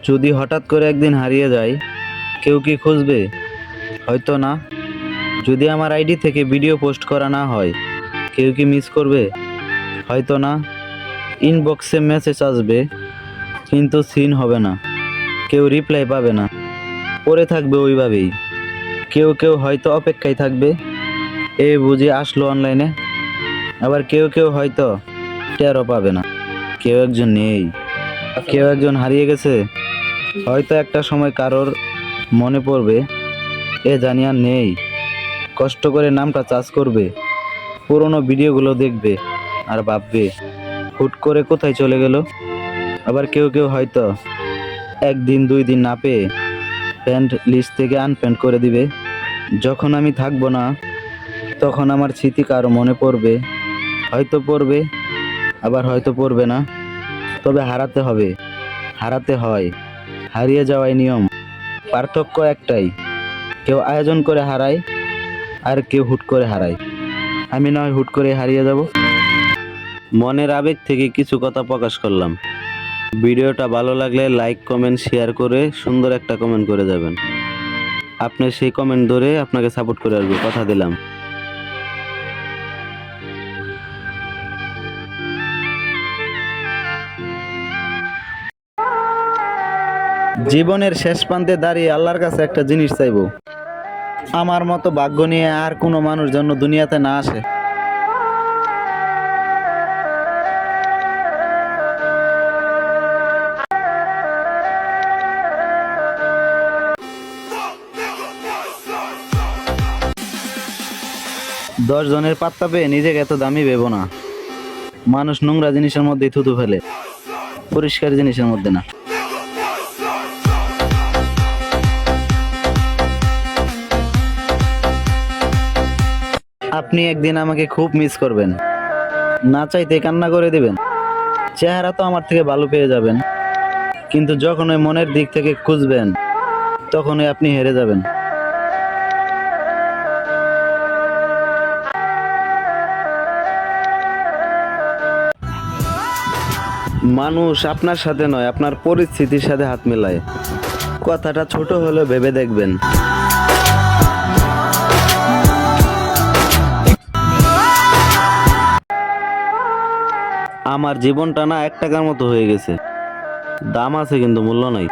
যদি হঠাৎ করে একদিন হারিয়ে যায়, কেউ কি খুঁজবে? হয়তো না। যদি আমার আইডি থেকে ভিডিও পোস্ট করা না হয়, কেউ কি মিস করবে? হয়তো না। ইনবক্সে মেসেজ আসবে, কিন্তু সিন হবে না, কেউ রিপ্লাই পাবে না, পড়ে থাকবে ওইভাবেই। কেউ কেউ হয়তো অপেক্ষায় থাকবে, এ বুঝি আসলো অনলাইনে। আবার কেউ কেউ হয়তো টেরও পাবে না, কেউ একজন নেই, কেউ একজন হারিয়ে গেছে। হয়তো একটা সময় কারোর মনে পড়বে, এ জানি আর নেই। কষ্ট করে নামটা চার্জ করবে, পুরোনো ভিডিওগুলো দেখবে আর ভাববে হুট করে কোথায় চলে গেল। আবার কেউ কেউ হয়তো একদিন দুই দিন না পেয়ে ফ্রেন্ড লিস্ট থেকে আনফ্রেন্ড করে দিবে। যখন আমি থাকবো না, তখন আমার স্মৃতি কারো মনে পড়বে, হয়তো পড়বে, আবার হয়তো পড়বে না। তবে হারাতে হবে, হারাতে হয়, হারিয়ে যাওয়াই নিয়ম। পার্থক্য একটাই, কেউ আয়োজন করে হারায়, আর কেউ হুট করে হারায়। আমি নয় হুট করে হারিয়ে যাব। মনের আবেগ থেকে কিছু কথা প্রকাশ করলাম। ভিডিওটা ভালো লাগলে লাইক কমেন্ট শেয়ার করে সুন্দর একটা কমেন্ট করে যাবেন। আপনি সেই কমেন্ট ধরে আপনাকে সাপোর্ট করে আসবো, কথা দিলাম। জীবনের শেষ প্রান্তে দাঁড়িয়ে আল্লাহর কাছে একটা জিনিস চাইবো, আমার মতো ভাগ্য নিয়ে আর কোনো মানুষ যেন দুনিয়াতে না আসে। দশ জনের পাত্তা পেয়ে নিজেকে এত দামি ভেবো না। মানুষ নোংরা জিনিসের মধ্যেই থুতু ফেলে, পরিষ্কার জিনিসের মধ্যে না। আপনি একদিন আমাকে খুব মিস করবেন, না চাইতে কান্না করে দিবেন। চেহারা তো আমার থেকে ভালো পেয়ে যাবেন, কিন্তু যখন ওই মনের দিক থেকে খুঁজবেন, তখনই আপনি হেরে যাবেন। মানুষ আপনার সাথে নয়, আপনার পরিস্থিতির সাথে হাত মেলায়। কথাটা ছোট হলেও ভেবে দেখবেন। আমার জীবনটা না 1 টাকার মতো হয়ে গেছে, দাম আছে কিন্তু মূল্য নাই।